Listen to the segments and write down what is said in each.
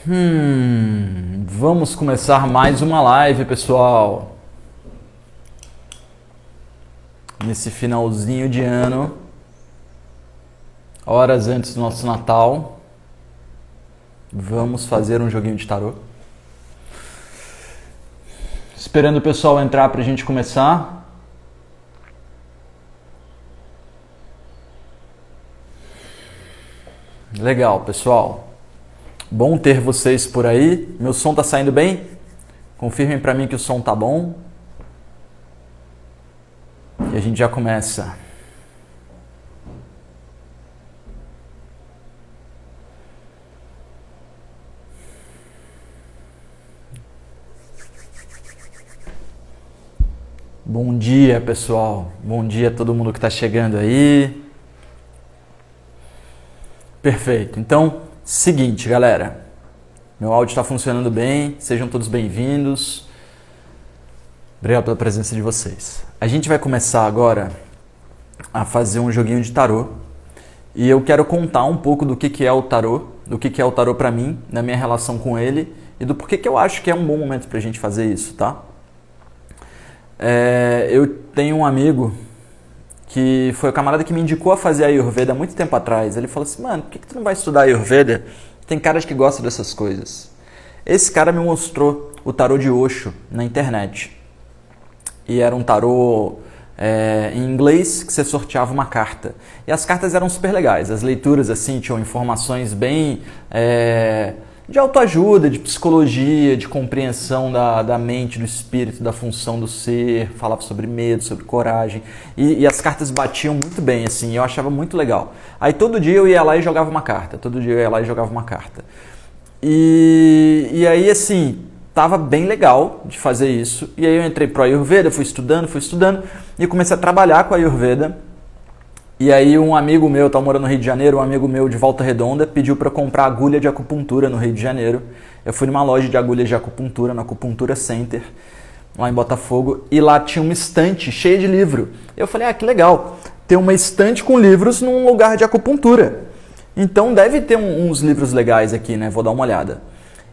Vamos começar mais uma live, pessoal. Nesse finalzinho de ano, horas antes do nosso Natal, vamos fazer um joguinho de tarô. Esperando o pessoal entrar pra gente começar. Legal, pessoal. Bom ter vocês por aí. Meu som tá saindo bem? Confirmem pra mim que o som tá bom. E a gente já começa. Bom dia, pessoal. Bom dia a todo mundo que tá chegando aí. Perfeito. Então, seguinte, galera. Meu áudio está funcionando bem. Sejam todos bem-vindos. Obrigado pela presença de vocês. A gente vai começar agora a fazer um joguinho de tarô. E eu quero contar um pouco do que é o tarô, do que é o tarô para mim, na minha relação com ele e do porquê que eu acho que é um bom momento pra gente fazer isso, tá? Eu tenho um amigo que foi o camarada que me indicou a fazer a Ayurveda há muito tempo atrás. Ele falou assim, mano, por que tu não vai estudar Ayurveda? Tem caras que gostam dessas coisas. Esse cara me mostrou o tarô de Osho na internet. E era um tarô em inglês que você sorteava uma carta. E as cartas eram super legais. As leituras assim tinham informações bem de autoajuda, de psicologia, de compreensão da mente, do espírito, da função do ser. Falava sobre medo, sobre coragem. E as cartas batiam muito bem, assim. Eu achava muito legal. Aí todo dia eu ia lá e jogava uma carta. E aí, assim, tava bem legal de fazer isso. E aí eu entrei pro Ayurveda, fui estudando e comecei a trabalhar com a Ayurveda. E aí um amigo meu, tava morando no Rio de Janeiro, um amigo meu de Volta Redonda, pediu para comprar agulha de acupuntura no Rio de Janeiro. Eu fui numa loja de agulhas de acupuntura, na Acupuntura Center, lá em Botafogo, e lá tinha uma estante cheia de livro. Eu falei, que legal, ter uma estante com livros num lugar de acupuntura. Então deve ter uns livros legais aqui, né? Vou dar uma olhada.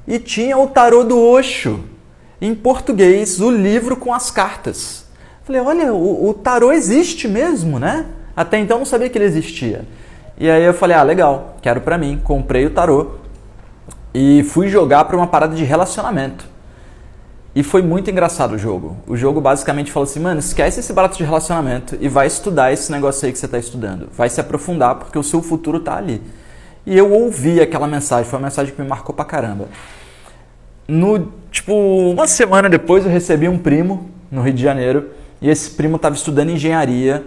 E tinha o Tarô do Osho, em português, o livro com as cartas. Falei, olha, o tarô existe mesmo, né? Até então eu não sabia que ele existia. E aí eu falei, legal, quero pra mim. Comprei o tarô e fui jogar pra uma parada de relacionamento. E foi muito engraçado o jogo. O jogo basicamente falou assim, mano, esquece esse barato de relacionamento e vai estudar esse negócio aí que você tá estudando. Vai se aprofundar porque o seu futuro tá ali. E eu ouvi aquela mensagem, foi uma mensagem que me marcou pra caramba. Uma semana depois eu recebi um primo no Rio de Janeiro e esse primo tava estudando engenharia,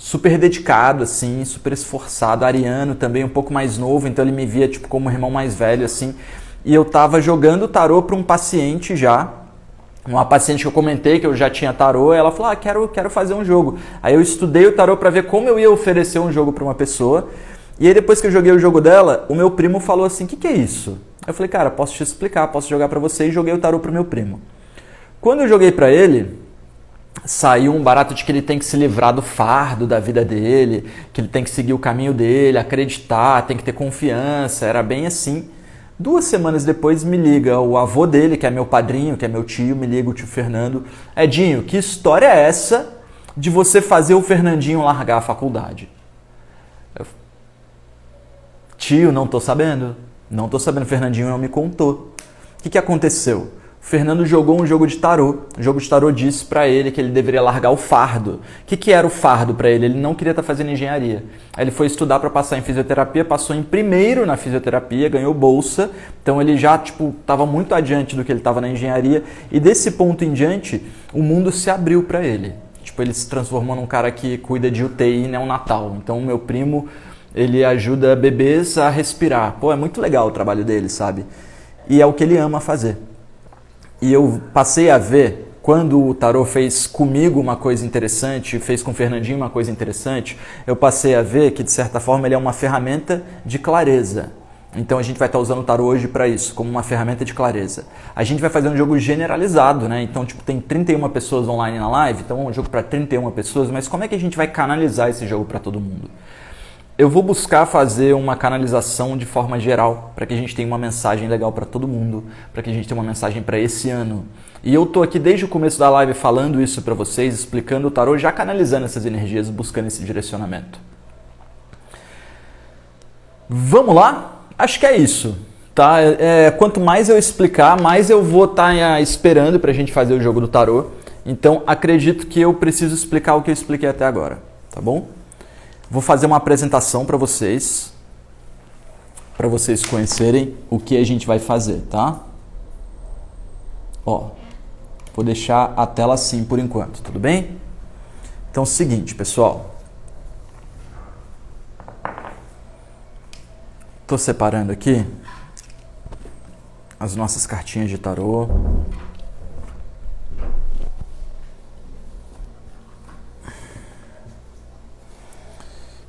super dedicado, assim, super esforçado, ariano também, um pouco mais novo, então ele me via como um irmão mais velho, assim. E eu tava jogando tarô para um paciente já, uma paciente que eu comentei que eu já tinha tarô, e ela falou, quero fazer um jogo. Aí eu estudei o tarô para ver como eu ia oferecer um jogo para uma pessoa, e aí depois que eu joguei o jogo dela, o meu primo falou assim, o que é isso? Eu falei, cara, posso te explicar, posso jogar para você, e joguei o tarô pro meu primo. Quando eu joguei para ele, saiu um barato de que ele tem que se livrar do fardo da vida dele, que ele tem que seguir o caminho dele, acreditar, tem que ter confiança, era bem assim. 2 semanas depois me liga o avô dele, que é meu padrinho, que é meu tio, me liga o tio Fernando. Edinho, que história é essa de você fazer o Fernandinho largar a faculdade? Tio, não tô sabendo, o Fernandinho não me contou. O que aconteceu? O Fernando jogou um jogo de tarô. O jogo de tarô disse pra ele que ele deveria largar o fardo. O que era o fardo pra ele? Ele não queria estar fazendo engenharia. Aí ele foi estudar para passar em fisioterapia, passou em primeiro na fisioterapia, ganhou bolsa. Então ele já estava muito adiante do que ele estava na engenharia. E desse ponto em diante, o mundo se abriu pra ele. Ele se transformou num cara que cuida de UTI neonatal. Então o meu primo, ele ajuda bebês a respirar. É muito legal o trabalho dele, sabe? E é o que ele ama fazer. E eu passei a ver, quando o tarô fez comigo uma coisa interessante, fez com o Fernandinho uma coisa interessante, eu passei a ver que, de certa forma, ele é uma ferramenta de clareza. Então a gente vai estar usando o tarô hoje para isso, como uma ferramenta de clareza. A gente vai fazer um jogo generalizado, né? Então, tem 31 pessoas online na live, então é um jogo para 31 pessoas, mas como é que a gente vai canalizar esse jogo para todo mundo? eu vou buscar fazer uma canalização de forma geral, para que a gente tenha uma mensagem legal para todo mundo, para que a gente tenha uma mensagem para esse ano. E eu tô aqui desde o começo da live falando isso para vocês, explicando o tarô, já canalizando essas energias, buscando esse direcionamento. Vamos lá? Acho que é isso. Tá? Quanto mais eu explicar, mais eu vou estar esperando para a gente fazer o jogo do tarô. Então, acredito que eu preciso explicar o que eu expliquei até agora, tá bom? Vou fazer uma apresentação para vocês conhecerem o que a gente vai fazer, tá? Ó, vou deixar a tela assim por enquanto, tudo bem? Então, é o seguinte, pessoal. Tô separando aqui as nossas cartinhas de tarô.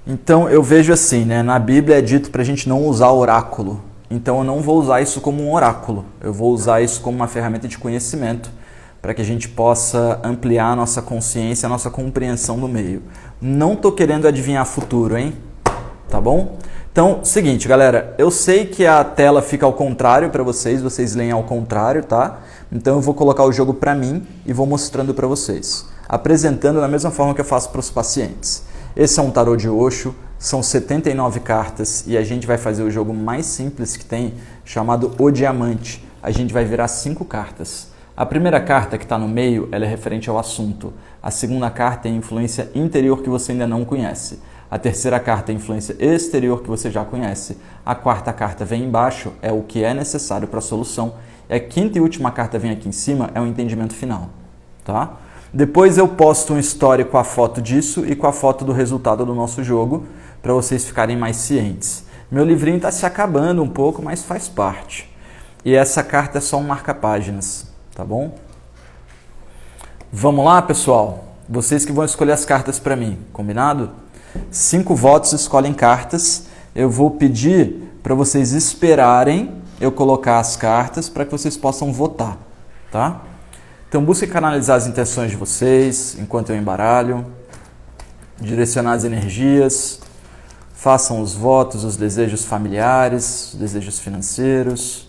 Então eu vejo assim, né? Na Bíblia é dito para a gente não usar oráculo. Então eu não vou usar isso como um oráculo. Eu vou usar isso como uma ferramenta de conhecimento para que a gente possa ampliar a nossa consciência, a nossa compreensão do meio. Não tô querendo adivinhar futuro, hein? Tá bom? Então, seguinte, galera, eu sei que a tela fica ao contrário para vocês leem ao contrário, tá? Então eu vou colocar o jogo para mim e vou mostrando para vocês, apresentando da mesma forma que eu faço para os pacientes. Esse é um tarô de Osho, são 79 cartas e a gente vai fazer o jogo mais simples que tem, chamado O Diamante. A gente vai virar 5 cartas. A primeira carta que está no meio, ela é referente ao assunto. A segunda carta é a influência interior que você ainda não conhece. A terceira carta é a influência exterior que você já conhece. A quarta carta vem embaixo, é o que é necessário para a solução. E a quinta e última carta vem aqui em cima, é o entendimento final. Tá? Depois eu posto um story com a foto disso e com a foto do resultado do nosso jogo, para vocês ficarem mais cientes. Meu livrinho está se acabando um pouco, mas faz parte. E essa carta é só um marca-páginas, tá bom? Vamos lá, pessoal? Vocês que vão escolher as cartas para mim, combinado? 5 votos escolhem cartas. Eu vou pedir para vocês esperarem eu colocar as cartas para que vocês possam votar, tá? Então busquem canalizar as intenções de vocês enquanto eu embaralho, direcionar as energias, façam os votos, os desejos familiares, os desejos financeiros,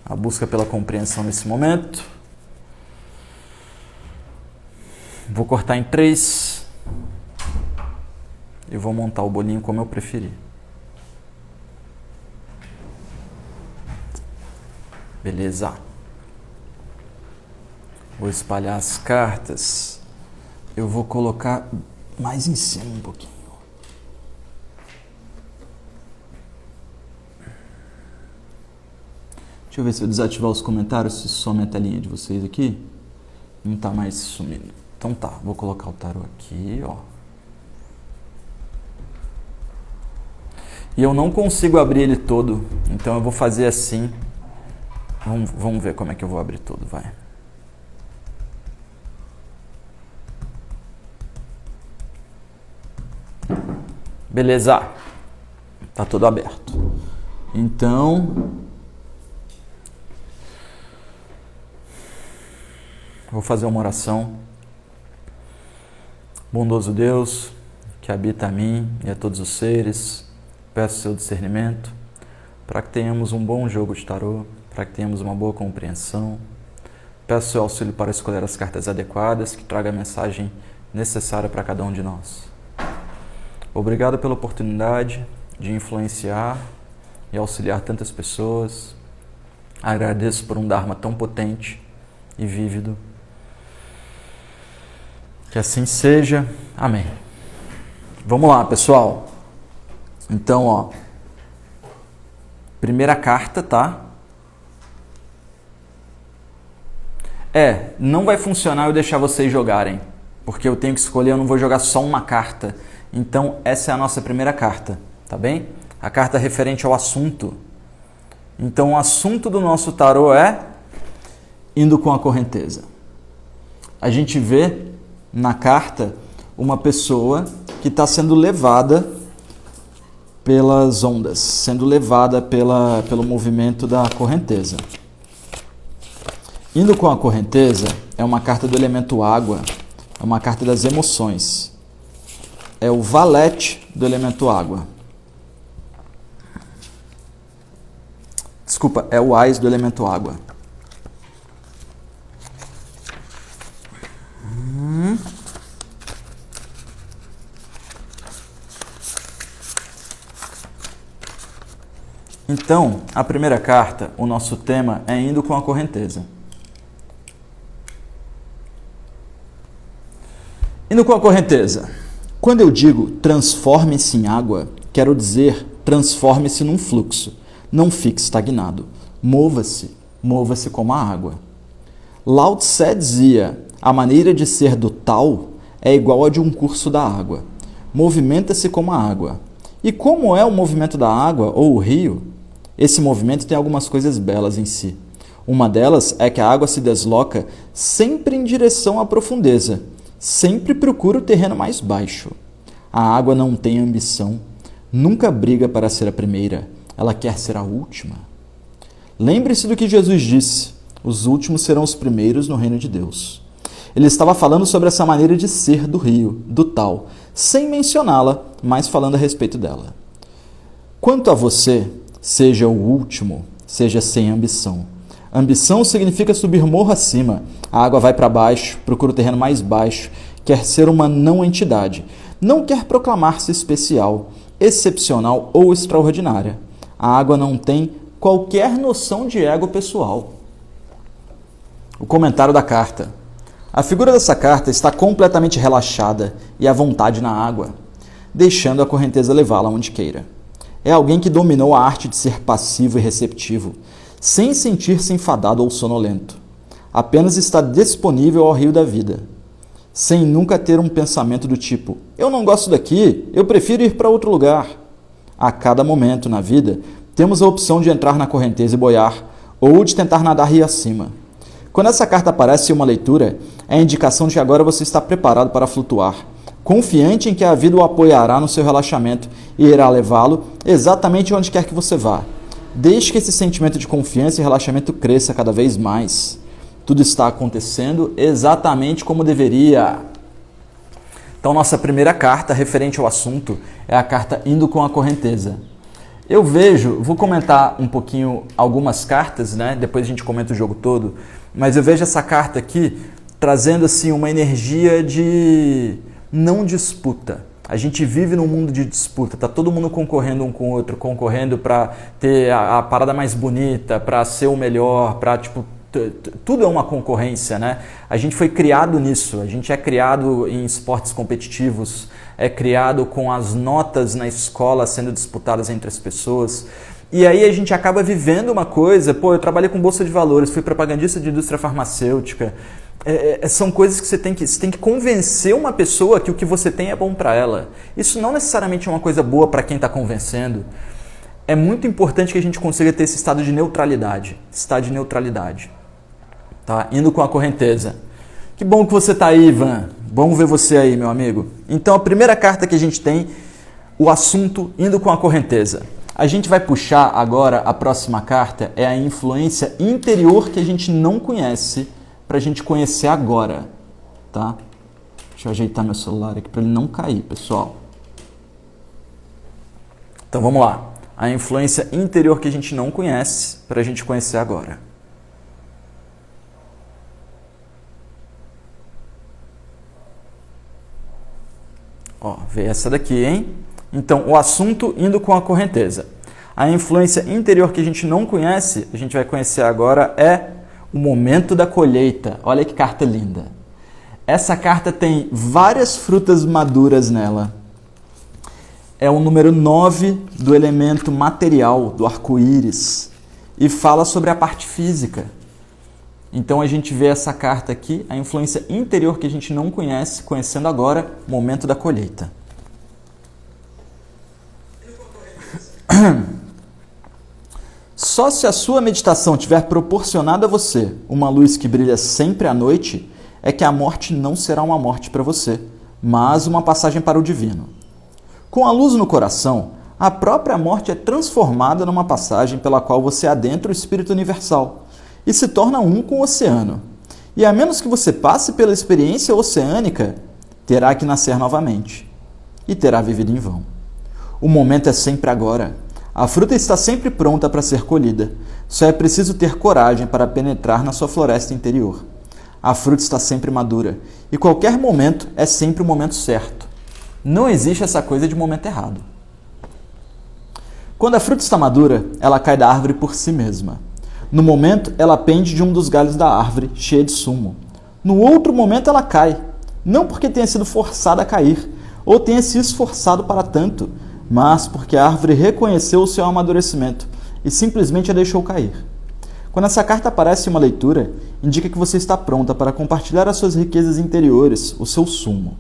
a busca pela compreensão nesse momento. Vou cortar em 3. Eu vou montar o bolinho como eu preferir. Beleza. Vou espalhar as cartas. Eu vou colocar mais em cima um pouquinho. Deixa eu ver se eu desativar os comentários, se some a telinha de vocês aqui. Não está mais sumindo. Então tá, vou colocar o tarô aqui, ó. E eu não consigo abrir ele todo, então eu vou fazer assim. Vamos ver como é que eu vou abrir todo, vai. Beleza, tá tudo aberto. Então, vou fazer uma oração. Bondoso Deus, que habita a mim e a todos os seres, peço seu discernimento para que tenhamos um bom jogo de tarô, para que tenhamos uma boa compreensão. Peço seu auxílio para escolher as cartas adequadas que tragam a mensagem necessária para cada um de nós. Obrigado pela oportunidade de influenciar e auxiliar tantas pessoas. Agradeço por um Dharma tão potente e vívido. Que assim seja. Amém. Vamos lá, pessoal. Então, ó. Primeira carta, tá? Não vai funcionar eu deixar vocês jogarem. Porque eu tenho que escolher, eu não vou jogar só uma carta. Então, essa é a nossa primeira carta, tá bem? A carta referente ao assunto. Então, o assunto do nosso tarô é indo com a correnteza. A gente vê na carta uma pessoa que está sendo levada pelas ondas, sendo levada pelo movimento da correnteza. Indo com a correnteza é uma carta do elemento água, é uma carta das emoções. é o valete do elemento água. Desculpa, é o ás do elemento água. Então, a primeira carta, o nosso tema é indo com a correnteza. Indo com a correnteza. Quando eu digo transforme-se em água, quero dizer transforme-se num fluxo. Não fique estagnado. Mova-se. Mova-se como a água. Lao Tse dizia, a maneira de ser do Tao é igual a de um curso da água. Movimenta-se como a água. E como é o movimento da água ou o rio? Esse movimento tem algumas coisas belas em si. Uma delas é que a água se desloca sempre em direção à profundeza. Sempre procura o terreno mais baixo. A água não tem ambição. Nunca briga para ser a primeira. Ela quer ser a última. Lembre-se do que Jesus disse. Os últimos serão os primeiros no reino de Deus. Ele estava falando sobre essa maneira de ser do rio, do Tao, sem mencioná-la, mas falando a respeito dela. Quanto a você, seja o último, seja sem ambição. Ambição significa subir morro acima. A água vai para baixo, procura o terreno mais baixo, quer ser uma não-entidade. Não quer proclamar-se especial, excepcional ou extraordinária. A água não tem qualquer noção de ego pessoal. O comentário da carta. A figura dessa carta está completamente relaxada e à vontade na água, deixando a correnteza levá-la onde queira. É alguém que dominou a arte de ser passivo e receptivo, sem sentir-se enfadado ou sonolento. Apenas está disponível ao rio da vida, sem nunca ter um pensamento do tipo, eu não gosto daqui, eu prefiro ir para outro lugar. A cada momento na vida, temos a opção de entrar na correnteza e boiar, ou de tentar nadar rio acima. Quando essa carta aparece em uma leitura, é a indicação de que agora você está preparado para flutuar, confiante em que a vida o apoiará no seu relaxamento e irá levá-lo exatamente onde quer que você vá. Deixe que esse sentimento de confiança e relaxamento cresça cada vez mais. Tudo está acontecendo exatamente como deveria. Então, nossa primeira carta referente ao assunto é a carta Indo com a Correnteza. Eu vejo, vou comentar um pouquinho algumas cartas, né? Depois a gente comenta o jogo todo, mas eu vejo essa carta aqui trazendo assim uma energia de não disputa. A gente vive num mundo de disputa, tá todo mundo concorrendo um com o outro, concorrendo para ter a parada mais bonita, para ser o melhor, para tipo tudo é uma concorrência, né? A gente foi criado nisso, a gente é criado em esportes competitivos, é criado com as notas na escola sendo disputadas entre as pessoas. E aí a gente acaba vivendo uma coisa, eu trabalhei com bolsa de valores, fui propagandista de indústria farmacêutica. São coisas que você tem que convencer uma pessoa que o que você tem é bom para ela. Isso não necessariamente é uma coisa boa para quem está convencendo. É muito importante que a gente consiga ter esse estado de neutralidade. Tá? Indo com a correnteza. Que bom que você está aí, Ivan. Bom ver você aí, meu amigo. Então, a primeira carta que a gente tem, o assunto Indo com a correnteza. A gente vai puxar agora, a próxima carta, é a influência interior que a gente não conhece, para a gente conhecer agora, tá? Deixa eu ajeitar meu celular aqui para ele não cair, pessoal. Então vamos lá. A influência interior que a gente não conhece, para a gente conhecer agora. Ó, veio essa daqui, hein? Então, o assunto Indo com a correnteza. A influência interior que a gente não conhece, a gente vai conhecer agora, é o momento da colheita. Olha que carta linda. Essa carta tem várias frutas maduras nela. É o número 9 do elemento material, do arco-íris. E fala sobre a parte física. Então a gente vê essa carta aqui, a influência interior que a gente não conhece, conhecendo agora, momento da colheita. Só se a sua meditação tiver proporcionado a você uma luz que brilha sempre à noite, é que a morte não será uma morte para você, mas uma passagem para o divino. Com a luz no coração, a própria morte é transformada numa passagem pela qual você adentra o Espírito Universal e se torna um com o oceano. E a menos que você passe pela experiência oceânica, terá que nascer novamente. e terá vivido em vão. O momento é sempre agora. A fruta está sempre pronta para ser colhida. Só é preciso ter coragem para penetrar na sua floresta interior. A fruta está sempre madura, e qualquer momento é sempre o momento certo. Não existe essa coisa de momento errado. Quando a fruta está madura, ela cai da árvore por si mesma. No momento, ela pende de um dos galhos da árvore, cheia de sumo. No outro momento, ela cai, não porque tenha sido forçada a cair, ou tenha se esforçado para tanto, mas porque a árvore reconheceu o seu amadurecimento e simplesmente a deixou cair. Quando essa carta aparece em uma leitura, indica que você está pronta para compartilhar as suas riquezas interiores, o seu sumo.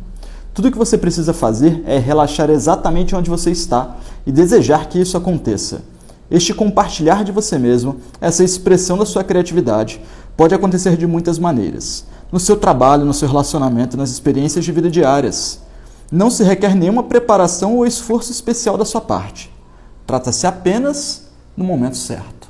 Tudo o que você precisa fazer é relaxar exatamente onde você está e desejar que isso aconteça. Este compartilhar de você mesmo, essa expressão da sua criatividade, pode acontecer de muitas maneiras. No seu trabalho, no seu relacionamento, nas experiências de vida diárias. Não se requer nenhuma preparação ou esforço especial da sua parte. Trata-se apenas no momento certo.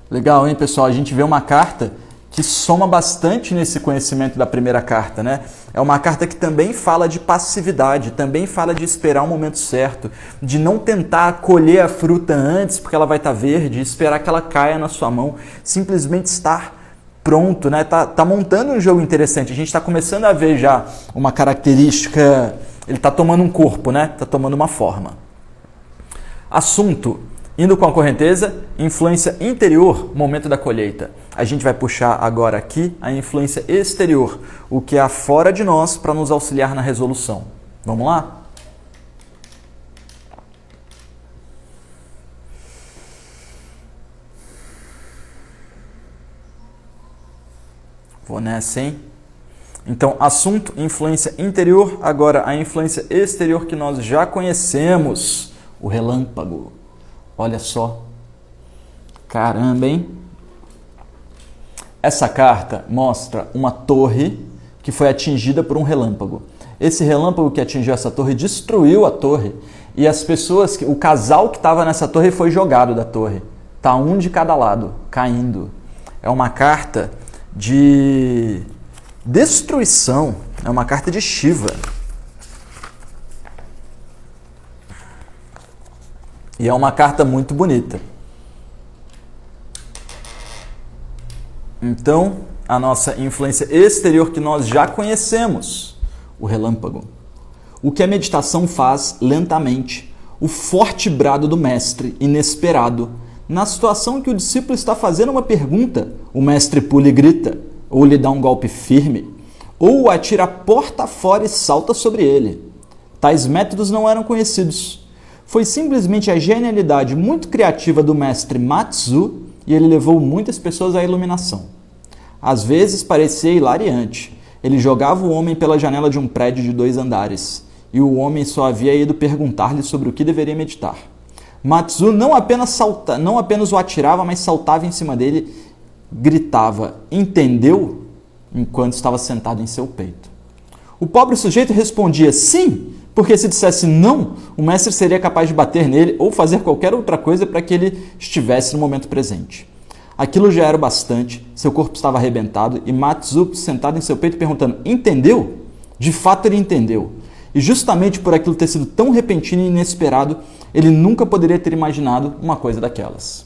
Legal, hein, pessoal? A gente vê uma carta que soma bastante nesse conhecimento da primeira carta, né? É uma carta que também fala de passividade, também fala de esperar o momento certo, de não tentar colher a fruta antes porque ela vai estar verde, esperar que ela caia na sua mão, simplesmente estar pronto, né? Tá montando um jogo interessante. A gente está começando a ver já uma característica, ele está tomando um corpo, né? Está tomando uma forma. Assunto: indo com a correnteza, influência interior, momento da colheita. A gente vai puxar agora aqui a influência exterior, o que há fora de nós para nos auxiliar na resolução. Vamos lá? Vou nessa, hein? Então, assunto, influência interior, agora a influência exterior que nós já conhecemos, o relâmpago. Olha só. Caramba, hein? Essa carta mostra uma torre que foi atingida por um relâmpago. Esse relâmpago que atingiu essa torre destruiu a torre e as pessoas, o casal que estava nessa torre foi jogado da torre. Tá um de cada lado, caindo. É uma carta de destruição, é uma carta de Shiva. E é uma carta muito bonita. Então, a nossa influência exterior que nós já conhecemos, o relâmpago. O que a meditação faz lentamente, o forte brado do mestre, inesperado. Na situação que o discípulo está fazendo uma pergunta, o mestre pula e grita, ou lhe dá um golpe firme, ou o atira porta fora e salta sobre ele. Tais métodos não eram conhecidos. Foi simplesmente a genialidade muito criativa do mestre Matsu e ele levou muitas pessoas à iluminação. Às vezes parecia hilariante. Ele jogava o homem pela janela de um prédio de 2 andares e o homem só havia ido perguntar-lhe sobre o que deveria meditar. Matsu não apenas o atirava, mas saltava em cima dele, gritava, entendeu? Enquanto estava sentado em seu peito. O pobre sujeito respondia sim, porque se dissesse não, o mestre seria capaz de bater nele ou fazer qualquer outra coisa para que ele estivesse no momento presente. Aquilo já era o bastante, seu corpo estava arrebentado e Matsu sentado em seu peito perguntando, entendeu? De fato ele entendeu. E justamente por aquilo ter sido tão repentino e inesperado, ele nunca poderia ter imaginado uma coisa daquelas.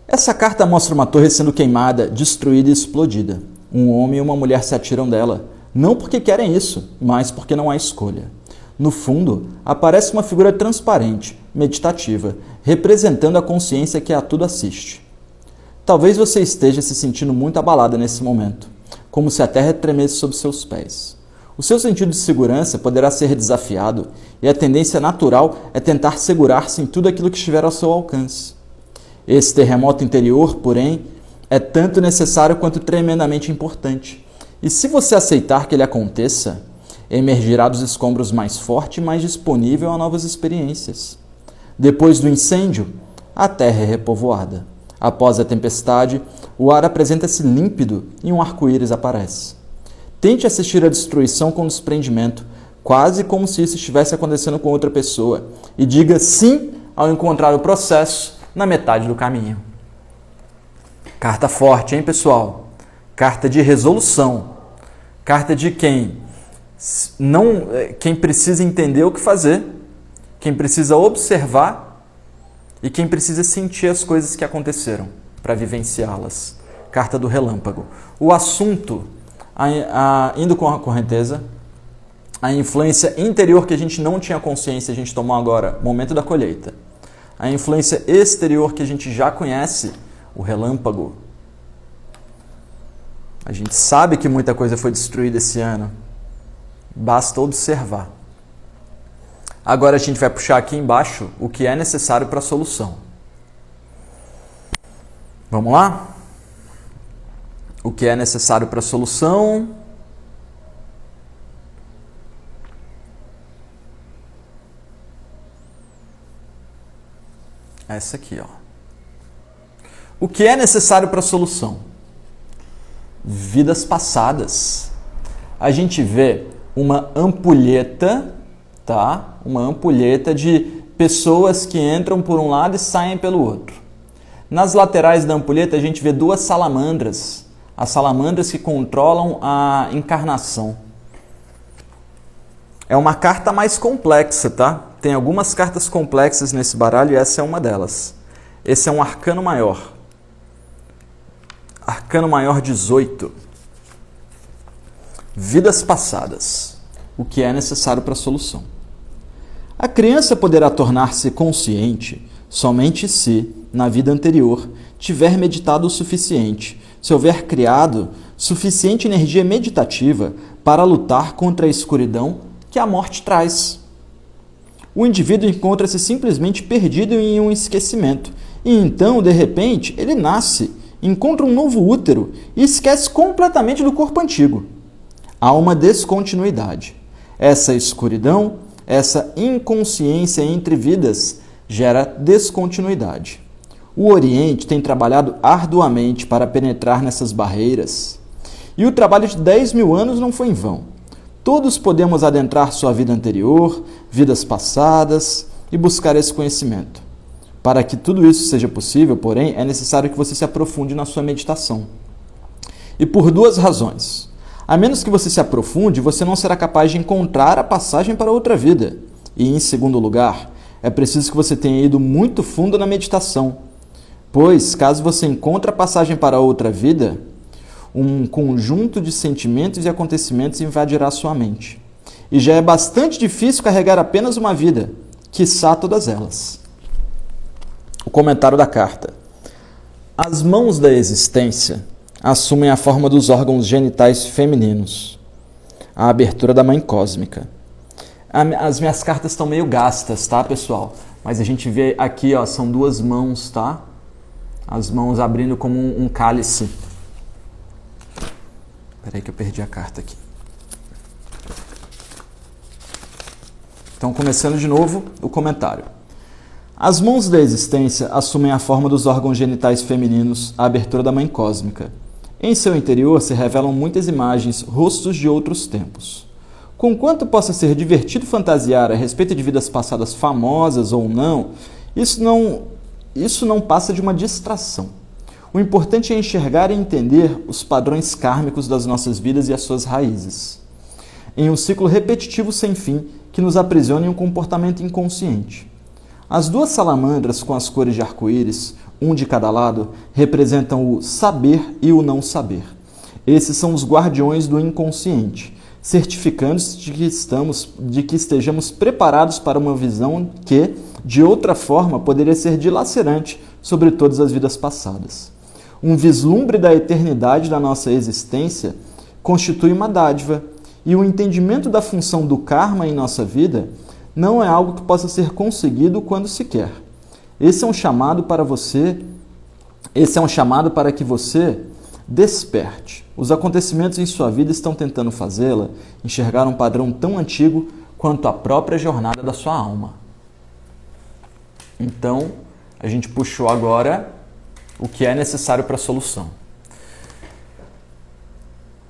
Essa carta mostra uma torre sendo queimada, destruída e explodida. Um homem e uma mulher se atiram dela, não porque querem isso, mas porque não há escolha. No fundo, aparece uma figura transparente, meditativa, representando a consciência que a tudo assiste. Talvez você esteja se sentindo muito abalada nesse momento, como se a terra tremesse sob seus pés. O seu sentido de segurança poderá ser desafiado e a tendência natural é tentar segurar-se em tudo aquilo que estiver ao seu alcance. Esse terremoto interior, porém, é tanto necessário quanto tremendamente importante. E se você aceitar que ele aconteça, emergirá dos escombros mais forte e mais disponível a novas experiências. Depois do incêndio, a terra é repovoada. Após a tempestade, o ar apresenta-se límpido e um arco-íris aparece. Tente assistir à destruição com desprendimento, quase como se isso estivesse acontecendo com outra pessoa, e diga sim ao encontrar o processo na metade do caminho. Carta forte, hein, pessoal? Carta de resolução. Carta de quem precisa entender o que fazer, quem precisa observar e quem precisa sentir as coisas que aconteceram para vivenciá-las. Carta do relâmpago. O assunto, indo com a correnteza, a influência interior que a gente não tinha consciência, a gente tomou agora, momento da colheita. A influência exterior que a gente já conhece, o relâmpago. A gente sabe que muita coisa foi destruída esse ano. Basta observar. Agora a gente vai puxar aqui embaixo o que é necessário para a solução. Vamos lá? O que é necessário para a solução? Essa aqui, ó. O que é necessário para a solução? Vidas passadas. A gente vê uma ampulheta, tá? Uma ampulheta de pessoas que entram por um lado e saem pelo outro. Nas laterais da ampulheta a gente vê duas salamandras. As salamandras que controlam a encarnação. É uma carta mais complexa, tá? Tem algumas cartas complexas nesse baralho e essa é uma delas. Esse é um arcano maior. Arcano maior 18. Vidas passadas. O que é necessário para a solução? A criança poderá tornar-se consciente somente se, na vida anterior, tiver meditado o suficiente, se houver criado suficiente energia meditativa para lutar contra a escuridão que a morte traz. O indivíduo encontra-se simplesmente perdido em um esquecimento, e então, de repente, ele nasce, encontra um novo útero e esquece completamente do corpo antigo. Há uma descontinuidade. Essa escuridão, essa inconsciência entre vidas, gera descontinuidade. O Oriente tem trabalhado arduamente para penetrar nessas barreiras. E o trabalho de 10 mil anos não foi em vão. Todos podemos adentrar sua vida anterior, vidas passadas e buscar esse conhecimento. Para que tudo isso seja possível, porém, é necessário que você se aprofunde na sua meditação. E por duas razões. A menos que você se aprofunde, você não será capaz de encontrar a passagem para outra vida. E, em segundo lugar, é preciso que você tenha ido muito fundo na meditação. Pois, caso você encontre a passagem para outra vida, um conjunto de sentimentos e acontecimentos invadirá sua mente. E já é bastante difícil carregar apenas uma vida, quiçá todas elas. O comentário da carta. As mãos da existência assumem a forma dos órgãos genitais femininos. A abertura da mãe cósmica. As minhas cartas estão meio gastas, tá, pessoal? Mas a gente vê aqui, ó, são duas mãos, tá? As mãos abrindo como um cálice. Espera aí que eu perdi a carta aqui. Então, começando de novo o comentário. As mãos da existência assumem a forma dos órgãos genitais femininos, a abertura da mãe cósmica. Em seu interior se revelam muitas imagens, rostos de outros tempos. Conquanto possa ser divertido fantasiar a respeito de vidas passadas famosas ou não, isso não passa de uma distração. O importante é enxergar e entender os padrões kármicos das nossas vidas e as suas raízes. Em um ciclo repetitivo sem fim que nos aprisiona em um comportamento inconsciente. As duas salamandras com as cores de arco-íris, um de cada lado, representam o saber e o não saber. Esses são os guardiões do inconsciente, certificando-se de que estejamos preparados para uma visão que, de outra forma, poderia ser dilacerante sobre todas as vidas passadas. Um vislumbre da eternidade da nossa existência constitui uma dádiva, e o entendimento da função do karma em nossa vida não é algo que possa ser conseguido quando se quer. Esse é um chamado para que você desperte. Os acontecimentos em sua vida estão tentando fazê-la enxergar um padrão tão antigo quanto a própria jornada da sua alma. Então, a gente puxou agora o que é necessário para a solução.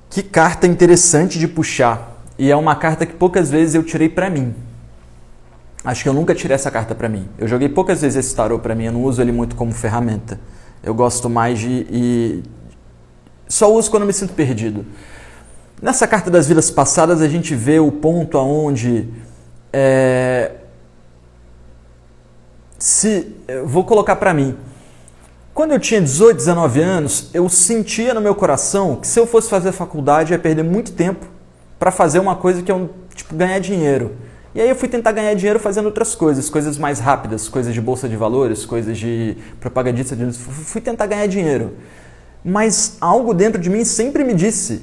Que carta interessante de puxar. E é uma carta que poucas vezes eu tirei para mim. Acho que eu nunca tirei essa carta para mim. Eu joguei poucas vezes esse tarô para mim, eu não uso ele muito como ferramenta. Eu gosto mais só uso quando eu me sinto perdido. Nessa carta das vidas passadas a gente vê o ponto onde vou colocar para mim. Quando eu tinha 18, 19 anos, eu sentia no meu coração que se eu fosse fazer faculdade, eu ia perder muito tempo para fazer uma coisa que eu, ganhar dinheiro. E aí eu fui tentar ganhar dinheiro fazendo outras coisas mais rápidas, coisas de bolsa de valores, coisas de propagandista, fui tentar ganhar dinheiro. Mas algo dentro de mim sempre me disse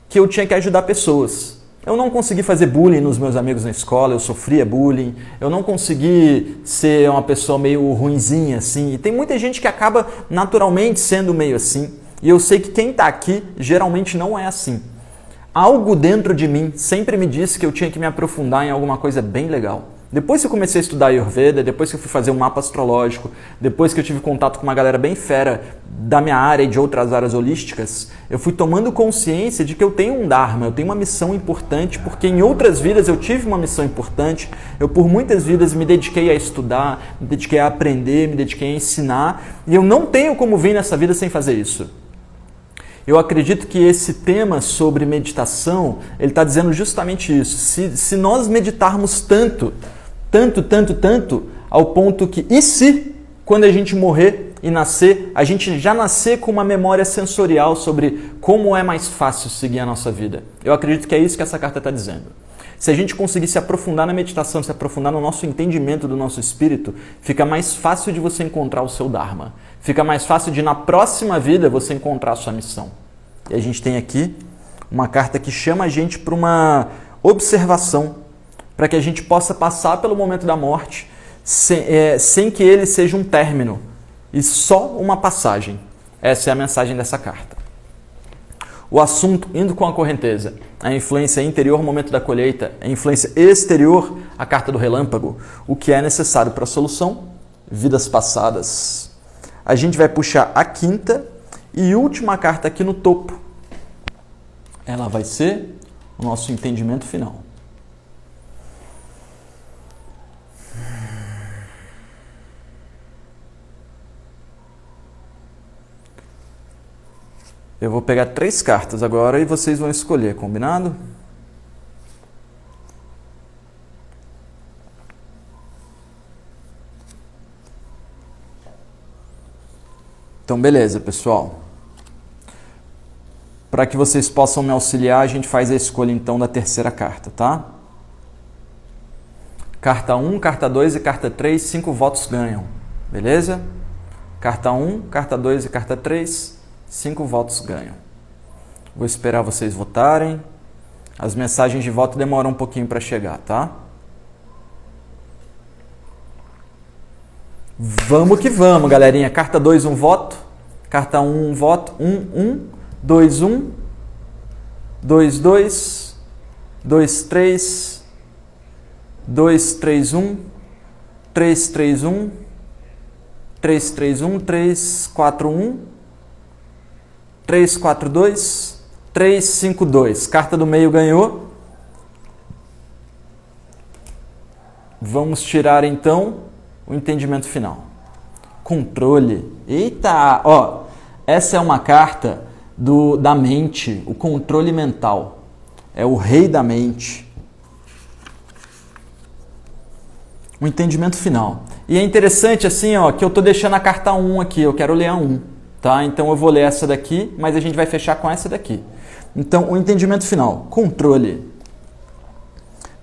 que eu tinha que ajudar pessoas. Eu não consegui fazer bullying nos meus amigos na escola, eu sofria bullying, eu não consegui ser uma pessoa meio ruinzinha assim. E tem muita gente que acaba naturalmente sendo meio assim. E eu sei que quem está aqui geralmente não é assim. Algo dentro de mim sempre me disse que eu tinha que me aprofundar em alguma coisa bem legal. Depois que eu comecei a estudar Ayurveda, depois que eu fui fazer um mapa astrológico, depois que eu tive contato com uma galera bem fera da minha área e de outras áreas holísticas, eu fui tomando consciência de que eu tenho um Dharma, eu tenho uma missão importante, porque em outras vidas eu tive uma missão importante, eu por muitas vidas me dediquei a estudar, me dediquei a aprender, me dediquei a ensinar, e eu não tenho como vir nessa vida sem fazer isso. Eu acredito que esse tema sobre meditação, ele está dizendo justamente isso. Se nós meditarmos tanto, ao ponto que, e se, quando a gente morrer e nascer, a gente já nascer com uma memória sensorial sobre como é mais fácil seguir a nossa vida? Eu acredito que é isso que essa carta está dizendo. Se a gente conseguir se aprofundar na meditação, se aprofundar no nosso entendimento do nosso espírito, fica mais fácil de você encontrar o seu Dharma. Fica mais fácil de, na próxima vida, você encontrar a sua missão. E a gente tem aqui uma carta que chama a gente para uma observação, para que a gente possa passar pelo momento da morte sem que ele seja um término, e só uma passagem. Essa é a mensagem dessa carta. O assunto, indo com a correnteza, a influência interior, o momento da colheita, a influência exterior, a carta do relâmpago, o que é necessário para a solução, vidas passadas. A gente vai puxar a quinta e última carta aqui no topo. Ela vai ser o nosso entendimento final. Eu vou pegar 3 cartas agora e vocês vão escolher, combinado? Então, beleza, pessoal. Para que vocês possam me auxiliar, a gente faz a escolha, então, da terceira carta, tá? Carta 1, carta 2 e carta 3, 5 votos ganham, beleza? Carta 1, carta 2 e carta 3... 5 votos ganham. Vou esperar vocês votarem. As mensagens de voto demoram um pouquinho para chegar, tá? Vamos que vamos, galerinha. Carta 2, 1 voto. Carta 1, 1 voto. 1, 2, 1. 2, 2. 2, 3. 2, 3, 1. 3, 3, 1. 3, 3, 1. 3, 4, 1. 3, 4, 2, 3, 5, 2. Carta do meio ganhou. Vamos tirar, então, o entendimento final. Controle. Eita! Ó, essa é uma carta da mente, o controle mental. É o rei da mente. O entendimento final. E é interessante, assim, ó, que eu estou deixando a carta 1 aqui. Eu quero ler a 1. Tá? Então eu vou ler essa daqui, mas a gente vai fechar com essa daqui. Então, o entendimento final. Controle.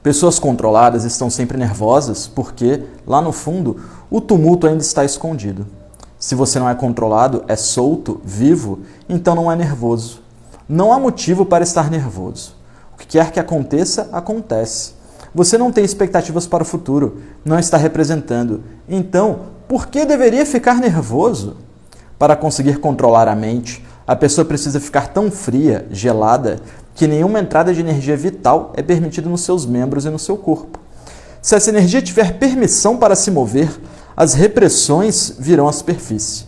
Pessoas controladas estão sempre nervosas porque, lá no fundo, o tumulto ainda está escondido. Se você não é controlado, é solto, vivo, então não é nervoso. Não há motivo para estar nervoso. O que quer que aconteça, acontece. Você não tem expectativas para o futuro, não está representando. Então, por que deveria ficar nervoso? Para conseguir controlar a mente, a pessoa precisa ficar tão fria, gelada, que nenhuma entrada de energia vital é permitida nos seus membros e no seu corpo. Se essa energia tiver permissão para se mover, as repressões virão à superfície.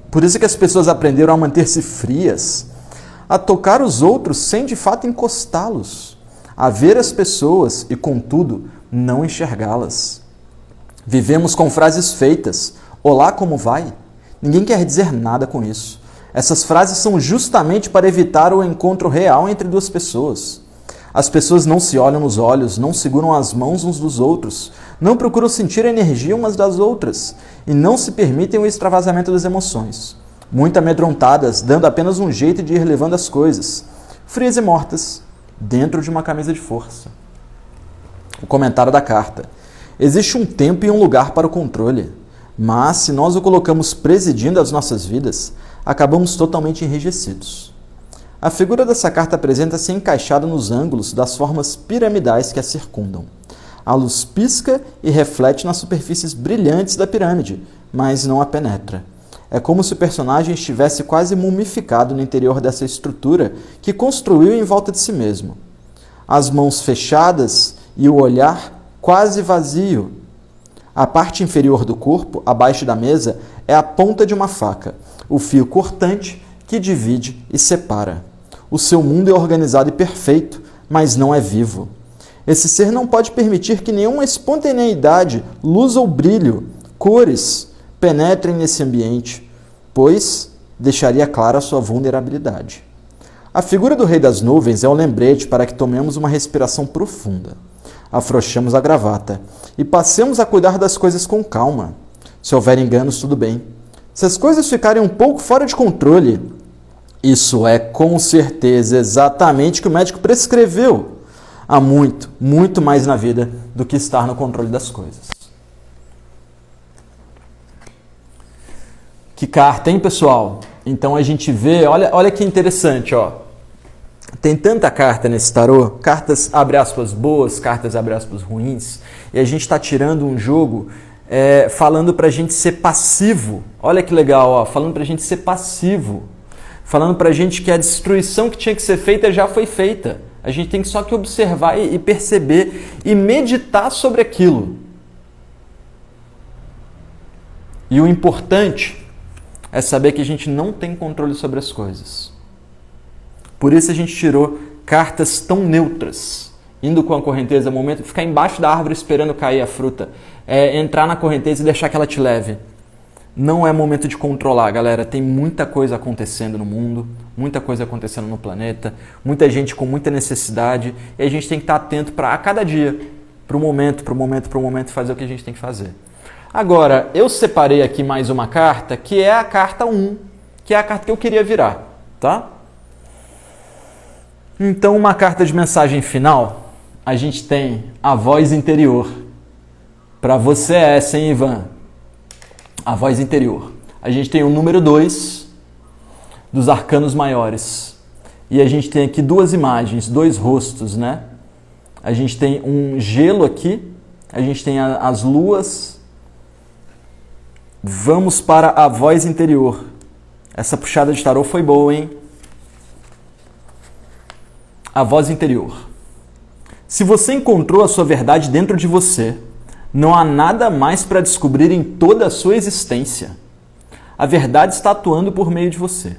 Por isso que as pessoas aprenderam a manter-se frias, a tocar os outros sem de fato encostá-los, a ver as pessoas e, contudo, não enxergá-las. Vivemos com frases feitas. Olá, como vai? Ninguém quer dizer nada com isso. Essas frases são justamente para evitar o encontro real entre duas pessoas. As pessoas não se olham nos olhos, não seguram as mãos uns dos outros, não procuram sentir a energia umas das outras e não se permitem o extravasamento das emoções. Muito amedrontadas, dando apenas um jeito de ir levando as coisas. Frias e mortas, dentro de uma camisa de força. O comentário da carta. Existe um tempo e um lugar para o controle, mas se nós o colocamos presidindo as nossas vidas, acabamos totalmente enrijecidos. A figura dessa carta apresenta-se encaixada nos ângulos das formas piramidais que a circundam. A luz pisca e reflete nas superfícies brilhantes da pirâmide, mas não a penetra. É como se o personagem estivesse quase mumificado no interior dessa estrutura que construiu em volta de si mesmo. As mãos fechadas e o olhar quase vazio. A parte inferior do corpo, abaixo da mesa, é a ponta de uma faca, o fio cortante que divide e separa. O seu mundo é organizado e perfeito, mas não é vivo. Esse ser não pode permitir que nenhuma espontaneidade, luz ou brilho, cores, penetrem nesse ambiente, pois deixaria clara a sua vulnerabilidade. A figura do Rei das Nuvens é um lembrete para que tomemos uma respiração profunda, afrouxemos a gravata e passemos a cuidar das coisas com calma. Se houver enganos, tudo bem. Se as coisas ficarem um pouco fora de controle, isso é com certeza exatamente o que o médico prescreveu. Há muito, muito mais na vida do que estar no controle das coisas. Que carta, hein, pessoal? Então a gente vê, olha que interessante, ó. Tem tanta carta nesse tarô, cartas abre aspas boas, cartas abre aspas ruins, e a gente está tirando um jogo falando pra gente ser passivo. Olha que legal, ó, falando pra gente ser passivo. Falando pra gente que a destruição que tinha que ser feita já foi feita. A gente tem só que observar e perceber e meditar sobre aquilo. E o importante é saber que a gente não tem controle sobre as coisas. Por isso a gente tirou cartas tão neutras. Indo com a correnteza, momento, ficar embaixo da árvore esperando cair a fruta. Entrar na correnteza e deixar que ela te leve. Não é momento de controlar, galera. Tem muita coisa acontecendo no mundo, muita coisa acontecendo no planeta, muita gente com muita necessidade, e a gente tem que estar atento para a cada dia, para o momento, fazer o que a gente tem que fazer. Agora, eu separei aqui mais uma carta, que é a carta 1, que é a carta que eu queria virar, tá? Então, uma carta de mensagem final, a gente tem a voz interior. Para você é essa, hein, Ivan? A voz interior. A gente tem o número 2 dos arcanos maiores. E a gente tem aqui duas imagens, dois rostos, né? A gente tem um gelo aqui, a gente tem as luas. Vamos para a voz interior. Essa puxada de tarô foi boa, hein? A voz interior. Se você encontrou a sua verdade dentro de você, não há nada mais para descobrir em toda a sua existência. A verdade está atuando por meio de você.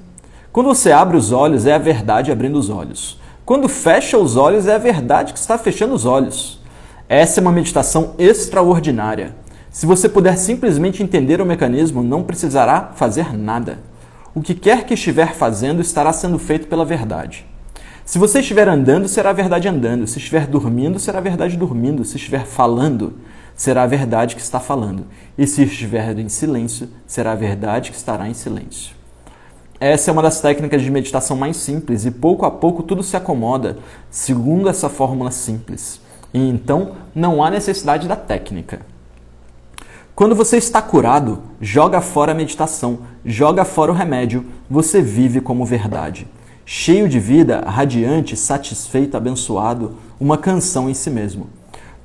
Quando você abre os olhos, é a verdade abrindo os olhos. Quando fecha os olhos, é a verdade que está fechando os olhos. Essa é uma meditação extraordinária. Se você puder simplesmente entender o mecanismo, não precisará fazer nada. O que quer que estiver fazendo estará sendo feito pela verdade. Se você estiver andando, será a verdade andando. Se estiver dormindo, será a verdade dormindo. Se estiver falando, será a verdade que está falando. E se estiver em silêncio, será a verdade que estará em silêncio. Essa é uma das técnicas de meditação mais simples e pouco a pouco tudo se acomoda segundo essa fórmula simples. E então não há necessidade da técnica. Quando você está curado, joga fora a meditação, joga fora o remédio, você vive como verdade. Cheio de vida, radiante, satisfeito, abençoado, uma canção em si mesmo.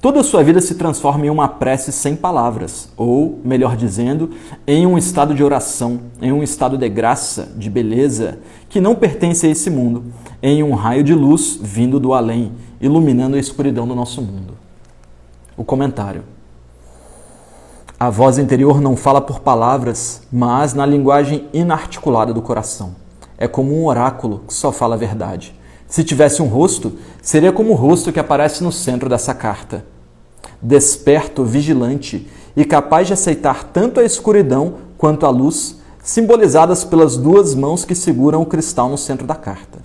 Toda a sua vida se transforma em uma prece sem palavras, ou, melhor dizendo, em um estado de oração, em um estado de graça, de beleza, que não pertence a esse mundo, em um raio de luz vindo do além, iluminando a escuridão do nosso mundo. O comentário. A voz interior não fala por palavras, mas na linguagem inarticulada do coração. É como um oráculo que só fala a verdade. Se tivesse um rosto, seria como o rosto que aparece no centro dessa carta. Desperto, vigilante e capaz de aceitar tanto a escuridão quanto a luz, simbolizadas pelas duas mãos que seguram o cristal no centro da carta.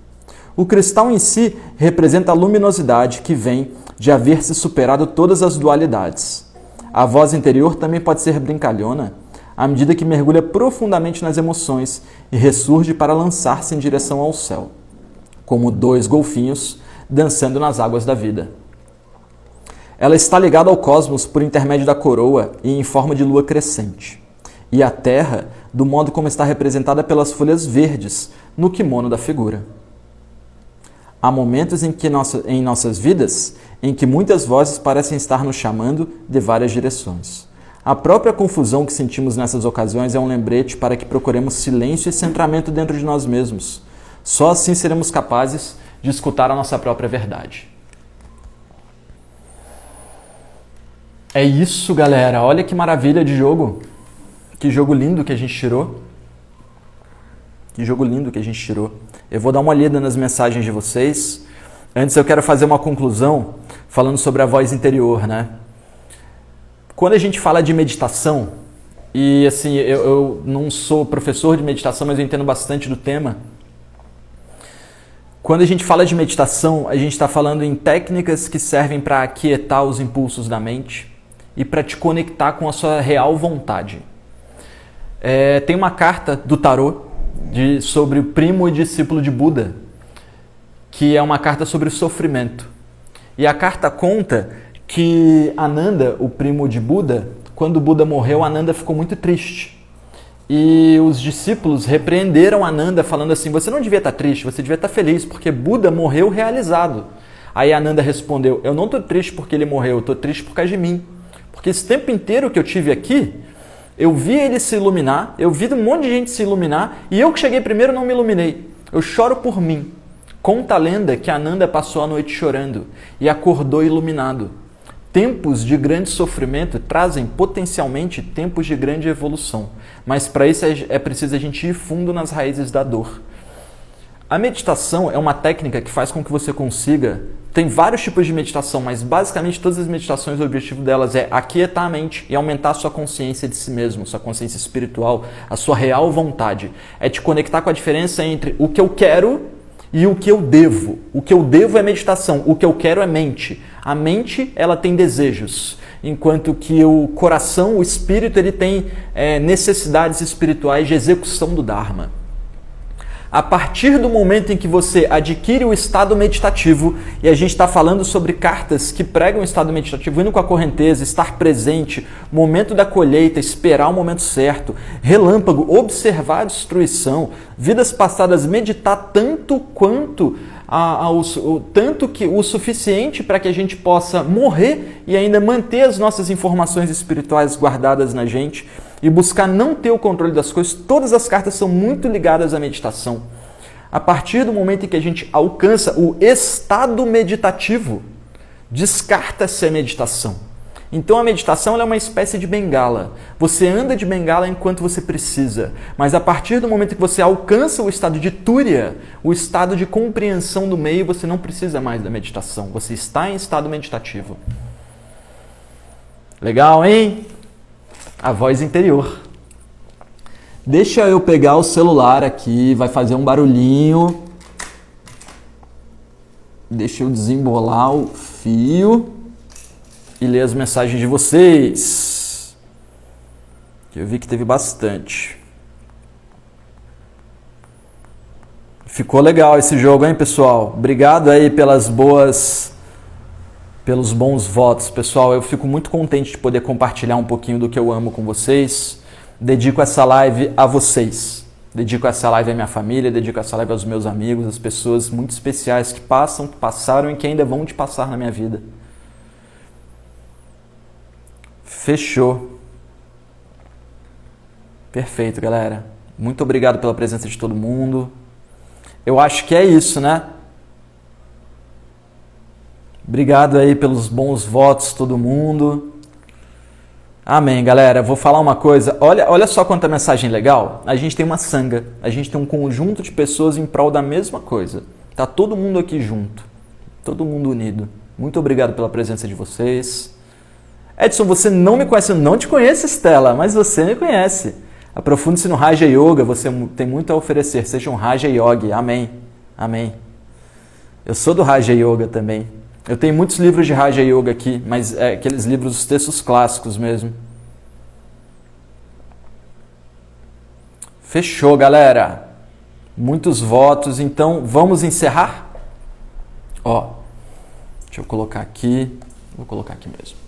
O cristal em si representa a luminosidade que vem de haver se superado todas as dualidades. A voz interior também pode ser brincalhona, à medida que mergulha profundamente nas emoções e ressurge para lançar-se em direção ao céu, como dois golfinhos dançando nas águas da vida. Ela está ligada ao cosmos por intermédio da coroa e em forma de lua crescente, e a Terra do modo como está representada pelas folhas verdes no kimono da figura. Há momentos em nossas vidas em que muitas vozes parecem estar nos chamando de várias direções. A própria confusão que sentimos nessas ocasiões é um lembrete para que procuremos silêncio e centramento dentro de nós mesmos. Só assim seremos capazes de escutar a nossa própria verdade. É isso, galera. Olha que maravilha de jogo. Que jogo lindo que a gente tirou. Que jogo lindo que a gente tirou. Eu vou dar uma olhada nas mensagens de vocês. Antes eu quero fazer uma conclusão falando sobre a voz interior, né? Quando a gente fala de meditação, e assim, eu não sou professor de meditação, mas eu entendo bastante do tema. Quando a gente fala de meditação, a gente está falando em técnicas que servem para aquietar os impulsos da mente e para te conectar com a sua real vontade. Tem uma carta do tarô sobre o primo e discípulo de Buda, que é uma carta sobre o sofrimento. E a carta conta que Ananda, o primo de Buda, quando Buda morreu, Ananda ficou muito triste. E os discípulos repreenderam Ananda falando assim, você não devia estar triste, você devia estar feliz, porque Buda morreu realizado. Aí Ananda respondeu, eu não estou triste porque ele morreu, eu estou triste por causa de mim. Porque esse tempo inteiro que eu tive aqui, eu vi ele se iluminar, eu vi um monte de gente se iluminar, e eu que cheguei primeiro não me iluminei. Eu choro por mim. Conta a lenda que Ananda passou a noite chorando e acordou iluminado. Tempos de grande sofrimento trazem potencialmente tempos de grande evolução, mas para isso é preciso a gente ir fundo nas raízes da dor. A meditação é uma técnica que faz com que você consiga... Tem vários tipos de meditação, mas basicamente todas as meditações, o objetivo delas é aquietar a mente e aumentar a sua consciência de si mesmo, sua consciência espiritual, a sua real vontade. É te conectar com a diferença entre o que eu quero e o que eu devo. O que eu devo é meditação, o que eu quero é mente. A mente, ela tem desejos, enquanto que o coração, o espírito, ele tem necessidades espirituais de execução do Dharma. A partir do momento em que você adquire o estado meditativo, e a gente está falando sobre cartas que pregam o estado meditativo, indo com a correnteza, estar presente, momento da colheita, esperar o momento certo, relâmpago, observar a destruição, vidas passadas, meditar tanto quanto tanto que o suficiente para que a gente possa morrer e ainda manter as nossas informações espirituais guardadas na gente e buscar não ter o controle das coisas. Todas as cartas são muito ligadas à meditação. A partir do momento em que a gente alcança o estado meditativo, descarta-se a meditação. Então a meditação ela é uma espécie de bengala. Você anda de bengala enquanto você precisa, mas a partir do momento que você alcança o estado de túria, o estado de compreensão do meio, você não precisa mais da meditação. Você está em estado meditativo. Legal, hein? A voz interior. Deixa eu pegar o celular aqui, vai fazer um barulhinho. Deixa eu desembolar o fio e ler as mensagens de vocês. Eu vi que teve bastante. Ficou legal esse jogo, hein, pessoal? Obrigado aí pelos bons votos, pessoal. Eu fico muito contente de poder compartilhar um pouquinho do que eu amo com vocês. Dedico essa live a vocês. Dedico essa live à minha família, dedico essa live aos meus amigos, às pessoas muito especiais que passaram e que ainda vão te passar na minha vida. Fechou. Perfeito, galera. Muito obrigado pela presença de todo mundo. Eu acho que é isso, né? Obrigado aí pelos bons votos, todo mundo. Amém, galera. Vou falar uma coisa. Olha só quanta mensagem legal. A gente tem uma sanga. A gente tem um conjunto de pessoas em prol da mesma coisa. Tá todo mundo aqui junto. Todo mundo unido. Muito obrigado pela presença de vocês. Edson, você não me conhece. Eu não te conheço, Estela, mas você me conhece. Aprofunde-se no Raja Yoga, você tem muito a oferecer. Seja um Raja Yogi. Amém. Amém. Eu sou do Raja Yoga também. Eu tenho muitos livros de Raja Yoga aqui, mas é aqueles livros, os textos clássicos mesmo. Fechou, galera. Muitos votos, então vamos encerrar? Ó, deixa eu colocar aqui. Vou colocar aqui mesmo.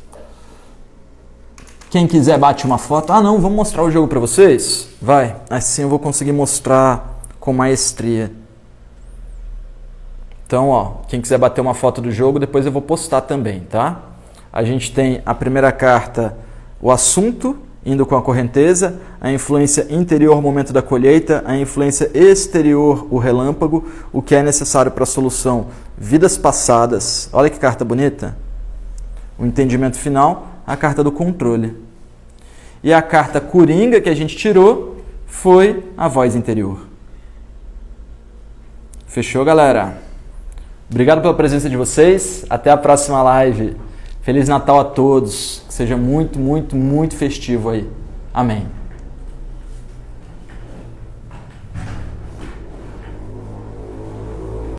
Quem quiser bate uma foto. Ah, não, vamos mostrar o jogo para vocês? Vai, assim eu vou conseguir mostrar com maestria. Então, ó, quem quiser bater uma foto do jogo, depois eu vou postar também, tá? A gente tem a primeira carta, o assunto, indo com a correnteza, a influência interior, momento da colheita, a influência exterior, o relâmpago, o que é necessário para a solução, vidas passadas. Olha que carta bonita. O entendimento final, a carta do controle. E a carta coringa que a gente tirou foi a voz interior. Fechou, galera? Obrigado pela presença de vocês. Até a próxima live. Feliz Natal a todos. Que seja muito, muito, muito festivo aí. Amém.